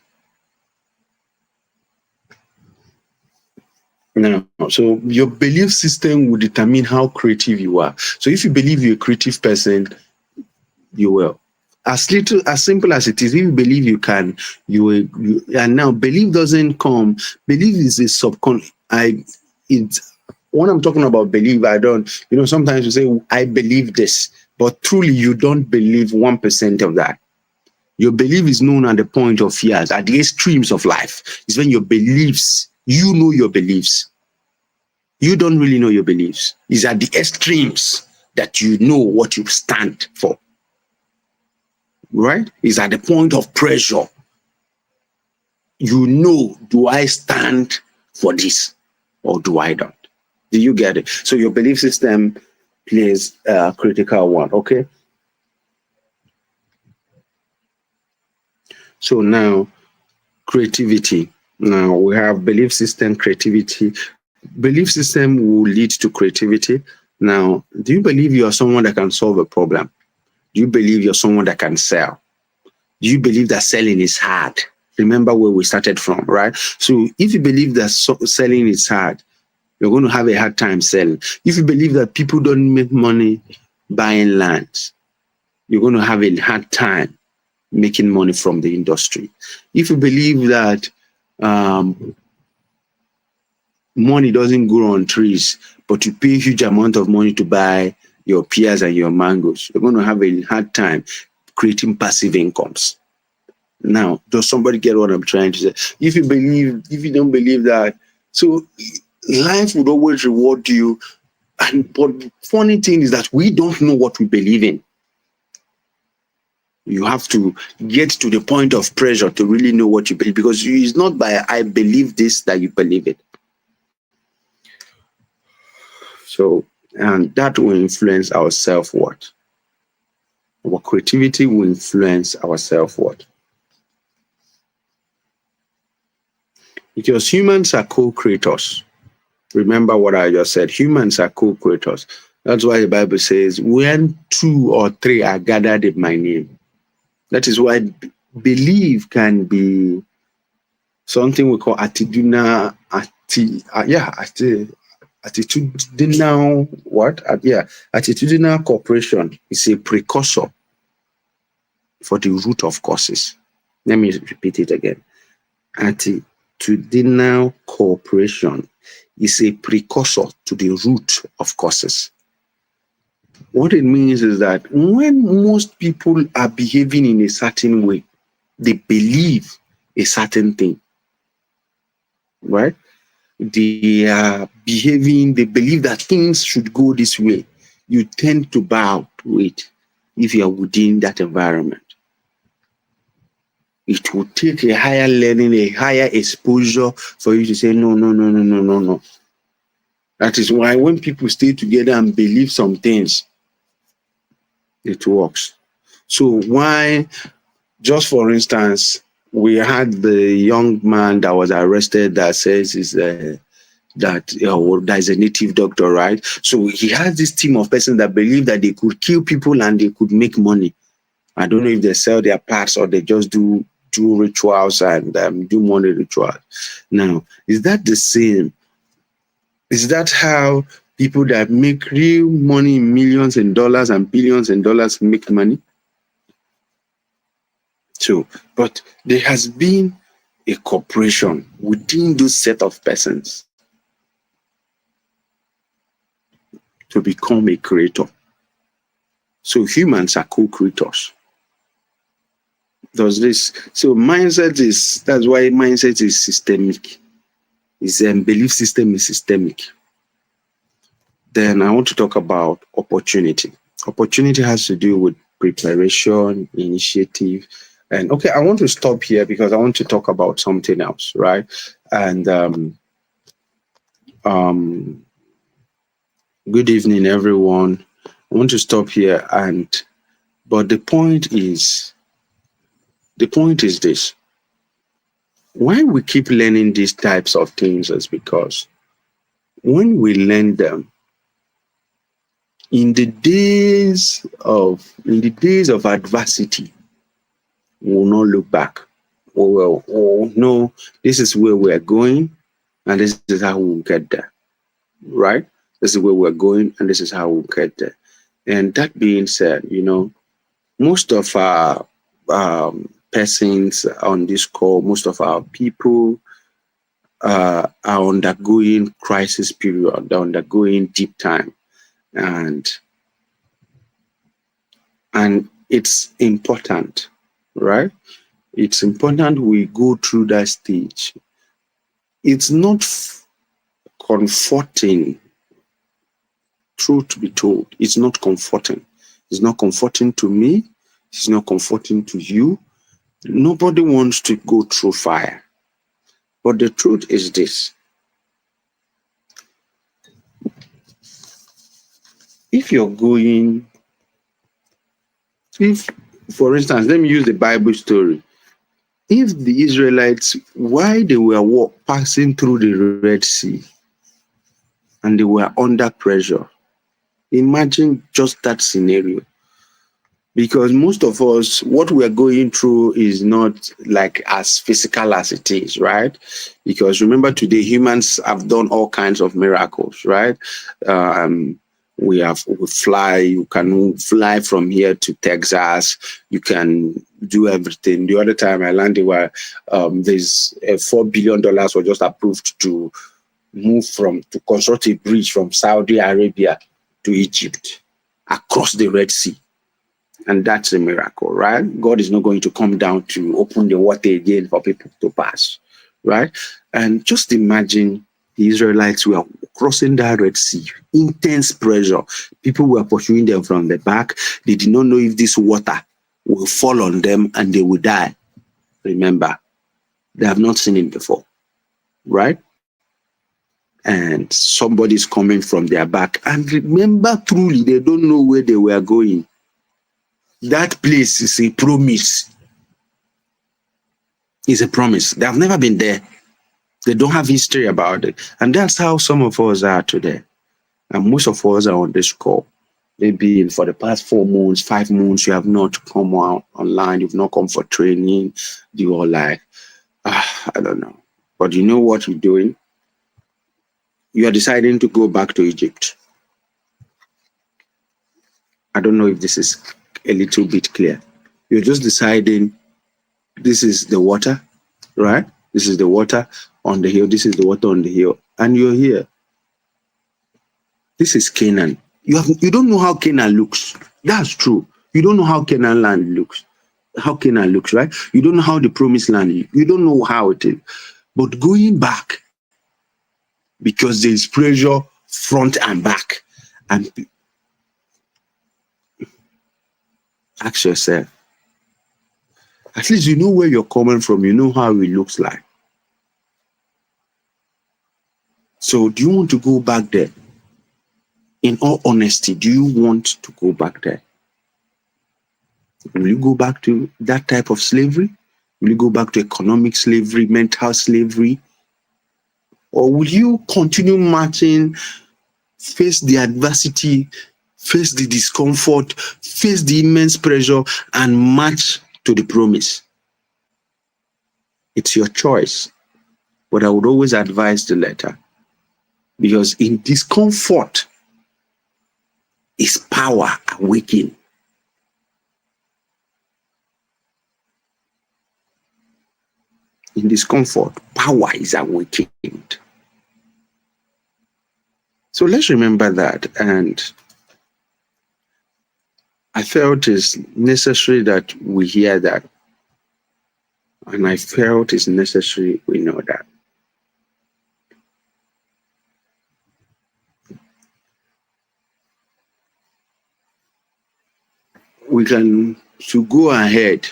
Now, so your belief system will determine how creative you are. So if you believe you're a creative person, you will. As simple as it is, if you believe you can, you will. And now, belief doesn't come. Belief is a subcon. When I'm talking about belief, I don't. Sometimes you say I believe this, but truly you don't believe 1% of that. Your belief is known at the point of fears, at the extremes of life. It's when your beliefs, you know your beliefs. You don't really know your beliefs. It's at the extremes that you know what you stand for. Right? It's at the point of pressure. You know, do I stand for this or do I don't? Do you get it? So your belief system plays a critical one, okay? So now, creativity. Now we have belief system, creativity. Belief system will lead to creativity. Now, do you believe you are someone that can solve a problem? Do you believe you're someone that can sell? Do you believe that selling is hard? Remember where we started from, right? So if you believe that selling is hard, you're going to have a hard time selling. If you believe that people don't make money buying land, you're going to have a hard time making money from the industry. If you believe that money doesn't grow on trees, but you pay a huge amount of money to buy your pears and your mangoes, you're going to have a hard time creating passive incomes. Now, does somebody get what I'm trying to say? If you don't believe that, so life would always reward you. But the funny thing is that we don't know what we believe in. You have to get to the point of pressure to really know what you believe, because it's not by I believe this that you believe it. So, and that will influence our self-worth. Our creativity will influence our self-worth. Because humans are co-creators. Remember what I just said. Humans are co-creators. That's why the Bible says, when 2 or 3 are gathered in my name. That is why belief can be something we call attitudinal cooperation. Is a precursor for the root of causes. Let me repeat it again. Attitudinal cooperation is a precursor to the root of causes. What it means is that when most people are behaving in a certain way, they believe a certain thing, right? They are behaving, they believe that things should go this way. You tend to bow to it if you are within that environment. It will take a higher learning, a higher exposure for you to say, no. That is why when people stay together and believe some things, it works. So why, just for instance, we had the young man that was arrested that says there's a native doctor, right? So he has this team of persons that believe that they could kill people and they could make money. I don't know if they sell their parts or they just do rituals and do money rituals. Now, is that the same? Is that how people that make real money, millions in dollars and billions in dollars, make money? So, but there has been a cooperation within those set of persons to become a creator. So humans are co-creators. Does this? So mindset is, that's why mindset is systemic. His belief system is systemic. Then I want to talk about opportunity. Opportunity has to do with preparation, initiative. And okay, I want to stop here because I want to talk about something else, right? And um, good evening, everyone. I want to stop here, but the point is this: why we keep learning these types of things is because when we learn them, in the days of adversity, we will not look back. We will know this is where we're going, and this is how we'll get there. Right? This is where we're going, and this is how we'll get there. And that being said, most of our persons on this call, most of our people are undergoing crisis period, they're undergoing deep time, and it's important, right? It's important we go through that stage. It's not comforting, truth be told. It's not comforting. It's not comforting to me. It's not comforting to you. Nobody wants to go through fire. But the truth is this: if you're going, if, for instance, let me use the Bible story. If the Israelites, while they were passing through the Red Sea and they were under pressure, imagine just that scenario. Because most of us, what we're going through is not like as physical as it is, right? Because remember, today humans have done all kinds of miracles, right? Um, we fly. You can fly from here to Texas. You can do everything. The other time I landed, where there's $4 billion was just approved to to construct a bridge from Saudi Arabia to Egypt across the Red Sea. And that's a miracle, right? God is not going to come down to open the water again for people to pass, right? And just imagine the Israelites were crossing that Red Sea, intense pressure. People were pursuing them from the back. They did not know if this water will fall on them and they will die. Remember, they have not seen it before, right? And somebody's coming from their back. And remember, truly, they don't know where they were going. That place is a promise. It's a promise. They have never been there. They don't have history about it. And that's how some of us are today. And most of us are on this call. Maybe for the past 4 months, 5 months, you have not come out online. You've not come for training. You are like, I don't know. But you know what you're doing? You are deciding to go back to Egypt. I don't know if this is a little bit clear. You're just deciding this is the water, right? This is the water on the hill. This is the water on the hill. And you're here. This is Canaan. You don't know how Canaan looks. That's true. You don't know how Canaan land looks. How Canaan looks, right? You don't know how the promised land is. You don't know how it is. But going back, because there is pressure front and back, and ask yourself, at least you know where you're coming from. You know how it looks like. So do you want to go back there? In all honesty, do you want to go back there? Will you go back to that type of slavery? Will you go back to economic slavery, mental slavery? Or will you continue marching, face the adversity, face the discomfort, face the immense pressure, and march to the promise? It's your choice. But I would always advise the latter. Because in discomfort is power awakening. In discomfort, power is awakened. So let's remember that. And I felt it's necessary that we hear that, and I felt it's necessary we know that. We can to go ahead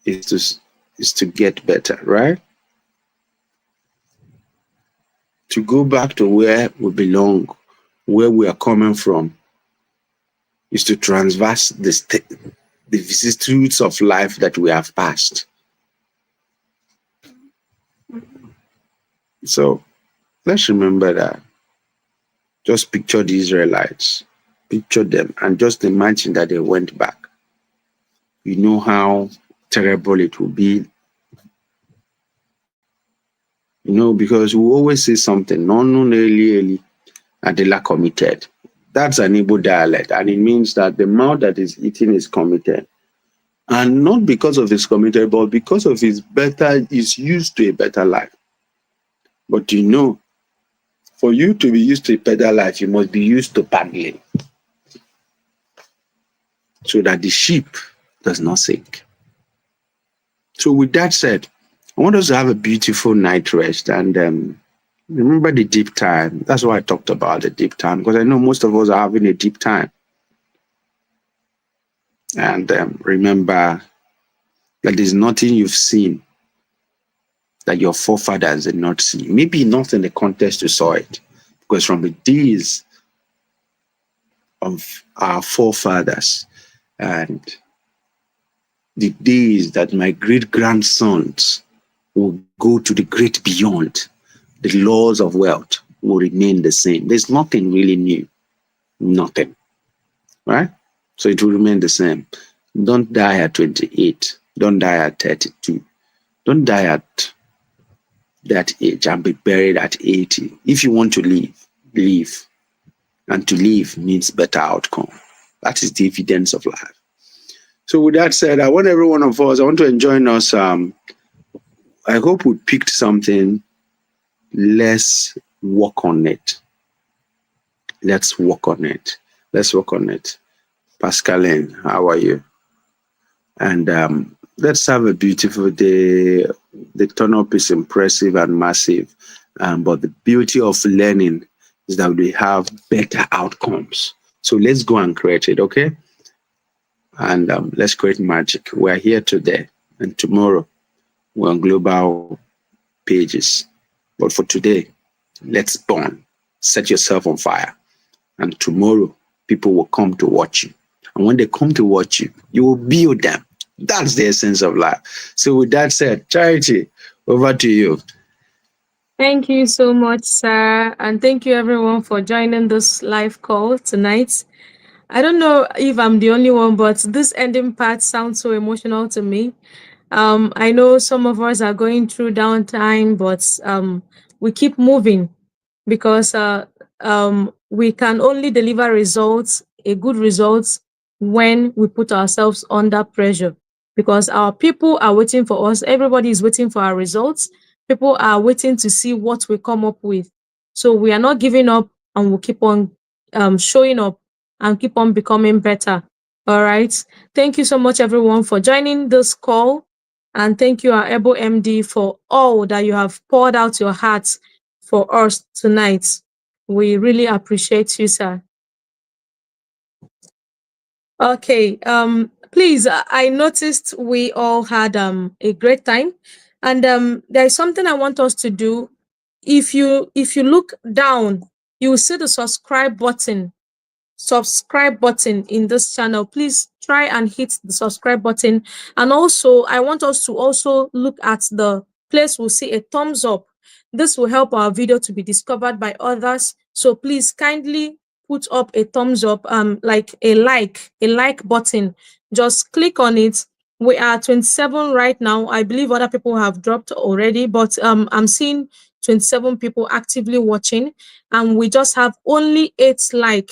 is to is to get better, right? To go back to where we belong, where we are coming from, is to transverse the vicissitudes of life that we have passed. So let's remember that. Just picture the Israelites, picture them, and just imagine that they went back. You know how terrible it will be. You know, because we always say something, non non eli adela committed. That's an Igbo dialect, and it means that the mouth that is eating is committed. And not because of his committed, but because of his better, is used to a better life. But you know, for you to be used to a better life, you must be used to paddling so that the ship does not sink. So, with that said, I want us to have a beautiful night rest and remember the deep time. That's why I talked about the deep time, because I know most of us are having a deep time. And remember that there's nothing you've seen that your forefathers did not see. Maybe not in the context you saw it, because from the days of our forefathers and the days that my great grandsons will go to the great beyond, the laws of wealth will remain the same. There's nothing really new, nothing, right? So it will remain the same. Don't die at 28. Don't die at 32. Don't die at that age and be buried at 80. If you want to live, live. And to live means better outcome. That is the evidence of life. So with that said, I want every one of us, I want to join us. I hope we picked something. Let's work on it. Let's work on it. Let's work on it. Pascaline, how are you? And let's have a beautiful day. The turn up is impressive and massive. But the beauty of learning is that we have better outcomes. So let's go and create it, okay? And let's create magic. We're here today, and tomorrow we're on global pages. But for today, let's burn. Set yourself on fire. And tomorrow, people will come to watch you. And when they come to watch you, you will build them. That's the essence of life. So with that said, Charity, over to you. Thank you so much, sir. And thank you everyone for joining this live call tonight. I don't know if I'm the only one, but this ending part sounds so emotional to me. I know some of us are going through downtime, but we keep moving because we can only deliver results, a good results, when we put ourselves under pressure. Because our people are waiting for us. Everybody is waiting for our results. People are waiting to see what we come up with. So we are not giving up, and we'll keep on showing up and keep on becoming better. All right. Thank you so much, everyone, for joining this call. And thank you, our Ebo MD, for all that you have poured out your hearts for us tonight. We really appreciate you, sir. Okay. Please, I noticed we all had a great time. And there is something I want us to do. If you look down, you will see the subscribe button in this channel. Please try and hit the subscribe button. And also, I want us to also look at the place we'll see a thumbs up. This will help our video to be discovered by others. So please kindly put up a thumbs up, like a like button. Just click on it. We are 27 right now. I believe other people have dropped already, but I'm seeing 27 people actively watching, and we just have only 8 like.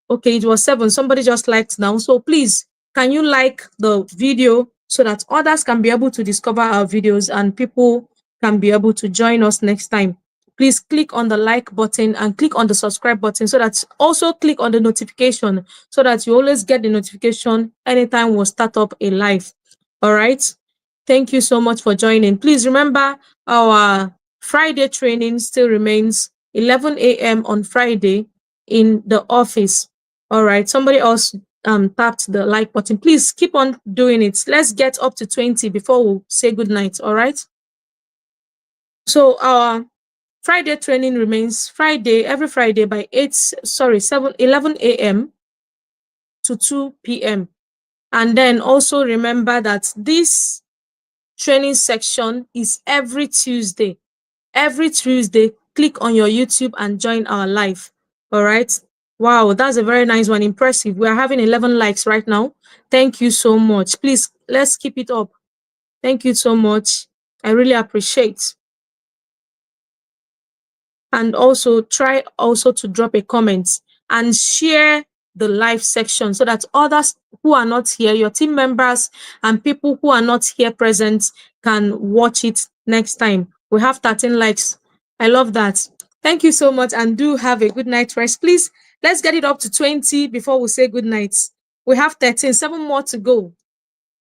Okay, it was 7. Somebody just liked now. So please, can you like the video so that others can be able to discover our videos and people can be able to join us next time? please click on the like button and click on the subscribe button, so that also click on the notification so that you always get the notification anytime we'll start up a live. All right. Thank you so much for joining. Please remember our Friday training still remains 11 a.m. on Friday in the office. All right. Somebody else tapped the like button. Please keep on doing it. Let's get up to 20 before we say good night. All right. So our Friday training remains every Friday by 11 a.m. to 2 p.m. And then also remember that this training section is every Tuesday. Every Tuesday, click on your YouTube and join our live. All right. Wow, that's a very nice one. Impressive. We are having 11 likes right now. Thank you so much. Please, let's keep it up. Thank you so much. I really appreciate. And also try also to drop a comment and share the live section so that others who are not here, your team members and people who are not here present, can watch it next time. We have 13 likes. I love that. Thank you so much, and do have a good night rest. Please, let's get it up to 20 before we say good night. We have 13, 7 more to go.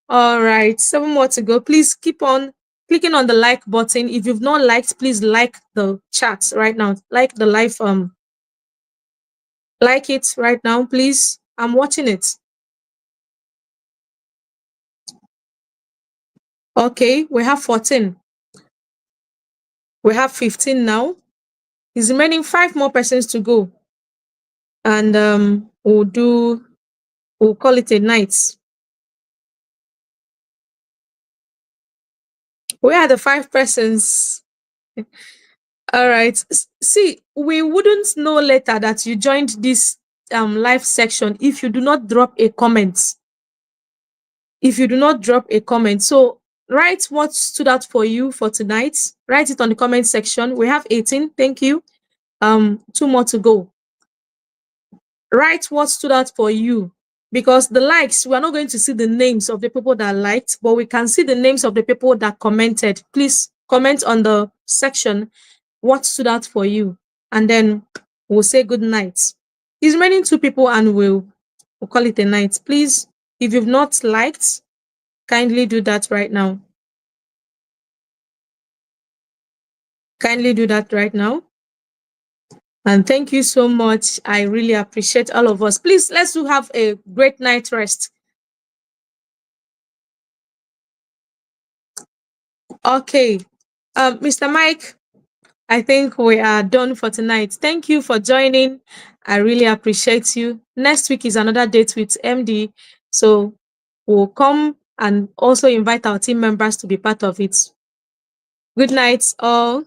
All right, 7 more to go. Please keep on clicking on the like button. If you've not liked, please like the chat right now. Like the live, like it right now, please. I'm watching it. Okay, we have 14. We have 15 now. It's remaining 5 more persons to go. And we'll call it a night. Where are the 5 persons? All right. See, we wouldn't know later that you joined this live section if you do not drop a comment. If you do not drop a comment. So write what stood out for you for tonight. Write it on the comment section. We have 18. Thank you. 2 more to go. Write what stood out for you, because the likes, we're not going to see the names of the people that liked, but we can see the names of the people that commented. Please comment on the section what stood out for you, and then we'll say good night. It's remaining 2 people and we'll call it a night. Please, if you've not liked, kindly do that right now. Kindly do that right now. And thank you so much. I really appreciate all of us. Please, let's do have a great night rest. Okay. Mr. Mike, I think we are done for tonight. Thank you for joining. I really appreciate you. Next week is another date with MD. So we'll come and also invite our team members to be part of it. Good night, all.